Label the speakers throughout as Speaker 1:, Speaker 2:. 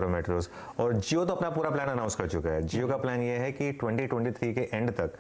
Speaker 1: Metros. और जियो तो अपना पूरा प्लान अनाउंस कर चुका है। जियो का प्लान ये है कि 2023 के एंड तक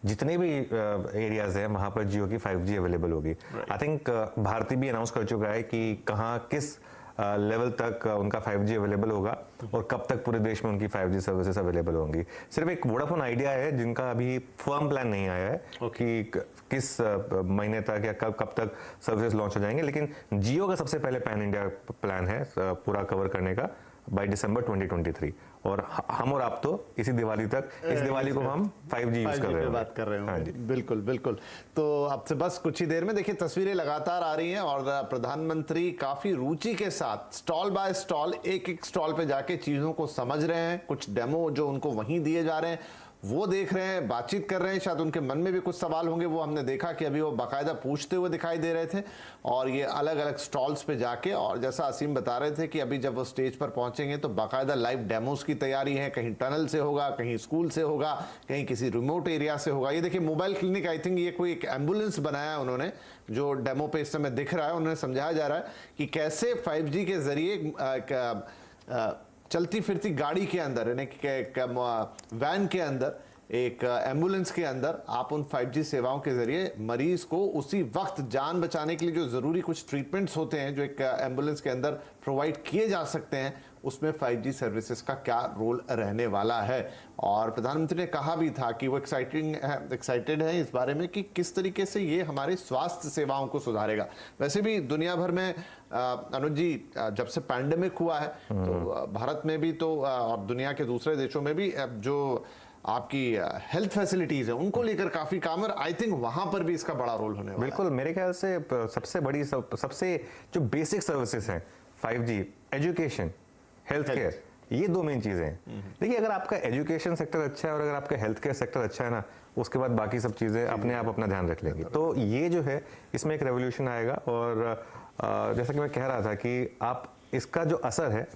Speaker 1: जितने भी एरियाज हैं वहां पर जियो की 5G अवेलेबल होगी। आई थिंक भारती भी अनाउंस कर चुका है कि कहाँ किस लेवल तक उनका 5G अवेलेबल होगा और कब तक पूरे देश में उनकी 5G सर्विसेज अवेलेबल होंगी। सिर्फ एक वोडाफोन आइडिया है जिनका अभी फर्म प्लान नहीं आया है कि किस महीने तक या कब तक सर्विसेज लॉन्च हो जाएंगे, लेकिन जियो का सबसे पहले पैन इंडिया प्लान है पूरा कवर करने का बाय दिसंबर 2023। और हम और आप तो इसी दिवाली तक, इस दिवाली को हम 5G यूज कर रहे हैं,
Speaker 2: बात कर रहे हैं।
Speaker 1: हाँ जी,
Speaker 2: बिल्कुल बिल्कुल। तो आपसे बस कुछ ही देर में देखिए तस्वीरें लगातार आ रही हैं और प्रधानमंत्री काफी रुचि के साथ स्टॉल बाय स्टॉल, एक एक स्टॉल पे जाके चीजों को समझ रहे हैं। कुछ डेमो जो उनको वहीं दिए जा रहे हैं वो देख रहे हैं, बातचीत कर रहे हैं। शायद उनके मन में भी कुछ सवाल होंगे, वो हमने देखा कि अभी वो बाकायदा पूछते हुए दिखाई दे रहे थे। और ये अलग अलग स्टॉल्स पे जाके, और जैसा असीम बता रहे थे कि अभी जब वो स्टेज पर पहुंचेंगे तो बाकायदा लाइव डेमोस की तैयारी है। कहीं टनल से होगा, कहीं स्कूल से होगा, कहीं किसी रिमोट एरिया से होगा। ये देखिए मोबाइल क्लिनिक, आई थिंक ये कोई एक एम्बुलेंस बनाया है उन्होंने, जो डेमो पे इस समय दिख रहा है। उन्होंने समझाया जा रहा है कि कैसे 5G के जरिए चलती फिरती गाड़ी के अंदर, यानी वैन के अंदर, एक एम्बुलेंस के अंदर आप उन 5G सेवाओं के जरिए मरीज को उसी वक्त जान बचाने के लिए जो जरूरी कुछ ट्रीटमेंट्स होते हैं जो एक एम्बुलेंस के अंदर प्रोवाइड किए जा सकते हैं, उसमें 5G सर्विसेज का क्या रोल रहने वाला है। और प्रधानमंत्री ने कहा भी था कि वो एक्साइटेड है इस बारे में कि किस तरीके से ये हमारे स्वास्थ्य सेवाओं को सुधारेगा। वैसे भी दुनिया भर में अनुज जी, जब से पैंडेमिक हुआ है तो भारत में भी तो और दुनिया के दूसरे देशों में भी जो आपकी हेल्थ फैसिलिटीज है उनको लेकर काफी काम है। आई थिंक वहां पर भी इसका बड़ा रोल होने वाला है।
Speaker 1: बिल्कुल, मेरे ख्याल से सबसे बड़ी सबसे जो बेसिक सर्विसेज हैं 5G, एजुकेशन, हेल्थ केयर, ये दो मेन चीजें हैं। देखिए, अगर आपका एजुकेशन सेक्टर अच्छा है और अगर आपका हेल्थ केयर सेक्टर अच्छा है ना, उसके बाद बाकी सब चीजें अपने आप अपना ध्यान रख लेंगी। तो ये जो है इसमें एक रेवोल्यूशन आएगा। और जैसा कि मैं कह रहा था कि आप इसका जो असर है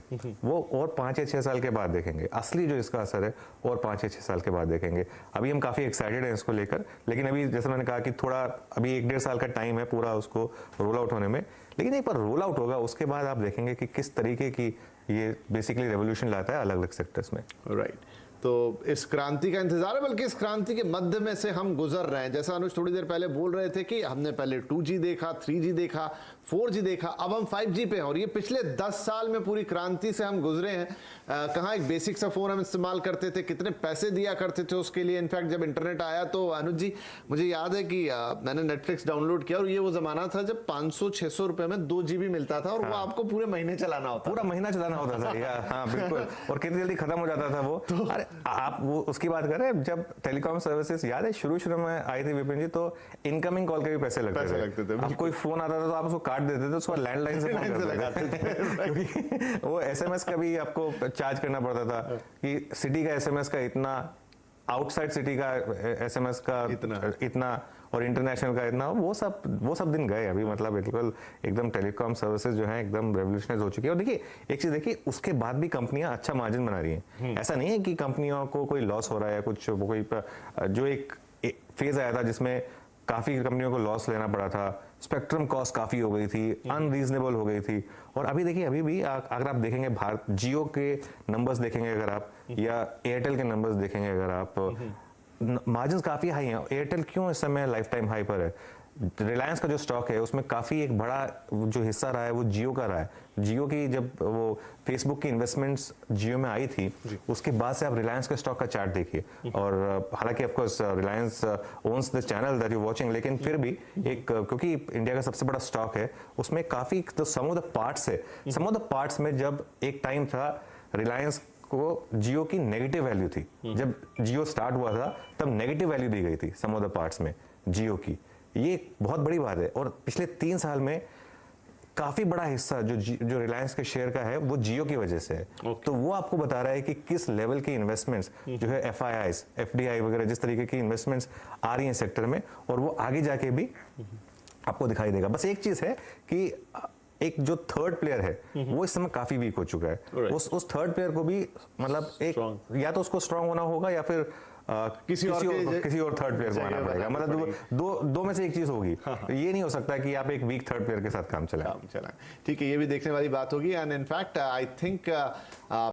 Speaker 1: वो और 5 या 6 साल के बाद देखेंगे। असली जो इसका असर है और 5 या 6 साल के बाद देखेंगे। अभी हम काफ़ी एक्साइटेड हैं इसको लेकर, लेकिन अभी जैसे मैंने कहा कि थोड़ा अभी 1-1.5 साल का टाइम है पूरा उसको रोल आउट होने में। लेकिन एक बार रोल आउट होगा उसके बाद आप देखेंगे कि किस तरीके की ये बेसिकली रेवोल्यूशन लाता है अलग अलग सेक्टर्स में।
Speaker 2: राइट। तो इस क्रांति का इंतजार है, बल्कि इस क्रांति के मध्य में से हम गुजर रहे हैं। जैसा अनुज थोड़ी देर पहले बोल रहे थे कि हमने पहले 2G देखा, 3G देखा, 4G देखा, अब हम 5G पे हैं। और ये पिछले 10 साल में पूरी क्रांति से हम गुजरे हैं। कहाँ एक बेसिक सा फोन हम इस्तेमाल करते थे, कितने पैसे दिया करते थे उसके लिए। इनफैक्ट जब इंटरनेट आया तो अनुज जी, मुझे याद है कि मैंने नेटफ्लिक्स डाउनलोड किया और ये वो जमाना था जब 500-600 रुपए में 2 GB मिलता था और वो आपको पूरे महीने चलाना होता,
Speaker 1: पूरा महीना चलाना होता था। हाँ बिल्कुल, और कितनी जल्दी खत्म हो जाता था वो। अरे आप वो उसकी बात कर रहे हैं, जब टेलीकॉम सर्विसेज याद है शुरू में आई थी विपिन जी, तो इनकमिंग कॉल के भी पैसे लगते थे। अब कोई फोन आता था तो आप उसको काट देते थे, उसको लैंडलाइन से लगाते थे क्योंकि वो SMS का भी आपको चार्ज करना पड़ता था कि सिटी का SMS का इतना, आउटसाइड सिटी का SMS का इतना और इंटरनेशनल का इतना। वो सब दिन गए अभी। मतलब बिल्कुल एकदम टेलीकॉम सर्विसेज जो है एकदम रेवोल्यूशनाइज हो चुकी है। और देखिए एक चीज देखिए, उसके बाद भी कंपनियां अच्छा मार्जिन बना रही हैं। ऐसा नहीं है कि कंपनियों को कोई लॉस हो रहा है या कुछ। कोई जो एक फेज आया था जिसमें काफी कंपनियों को लॉस लेना पड़ा था, स्पेक्ट्रम कॉस्ट काफी हो गई थी, अनरीजनेबल हो गई थी। और अभी देखिए, अभी भी अगर आप देखेंगे भारत, जियो के नंबर्स देखेंगे अगर आप, या एयरटेल के नंबर्स देखेंगे अगर आप, मार्जिन काफी हाई हैं। एयरटेल क्यों इस समय लाइफ टाइम हाई पर है? रिलायंस का जो स्टॉक है उसमें काफी एक बड़ा जो हिस्सा रहा है वो जियो का रहा है। जियो की जब वो फेसबुक की इन्वेस्टमेंट्स जियो में आई थी, उसके बाद से आप रिलायंस के स्टॉक का चार्ट देखिए। और हालांकि of course Reliance owns the channel that you watching, लेकिन फिर भी एक, क्योंकि इंडिया का सबसे बड़ा स्टॉक है, उसमें काफी तो सम ऑफ द पार्ट्स है। सम ऑफ द पार्ट्स में जब एक टाइम था रिलायंस को जियो की नेगेटिव वैल्यू थी। जब जियो स्टार्ट हुआ था तब नेगेटिव वैल्यू दी गई थी सम ऑफ द पार्ट्स में जियो की। ये बहुत बड़ी बात है। और पिछले 3 साल में काफी बड़ा हिस्सा जो रिलायंस के शेयर का है वो जियो की वजह से है। तो वो आपको बता रहा है कि किस लेवल की इन्वेस्टमेंट्स जो है FIIs, FDI वगैरह, जिस तरीके की इन्वेस्टमेंट्स आ रही हैं सेक्टर में, और वो आगे जाके भी आपको दिखाई देगा। बस एक चीज है कि एक जो थर्ड प्लेयर है वो इस समय काफी वीक हो चुका है। उस थर्ड प्लेयर को भी मतलब एक या तो उसको स्ट्रांग होना होगा या फिर किसी और थर्ड प्लेयर को आना पड़ेगा, मतलब दो में से एक चीज होगी। ये नहीं हो सकता कि आप एक वीक थर्ड प्लेयर के साथ काम चलाएं।
Speaker 2: ठीक है, ये भी देखने वाली बात होगी। And in fact I think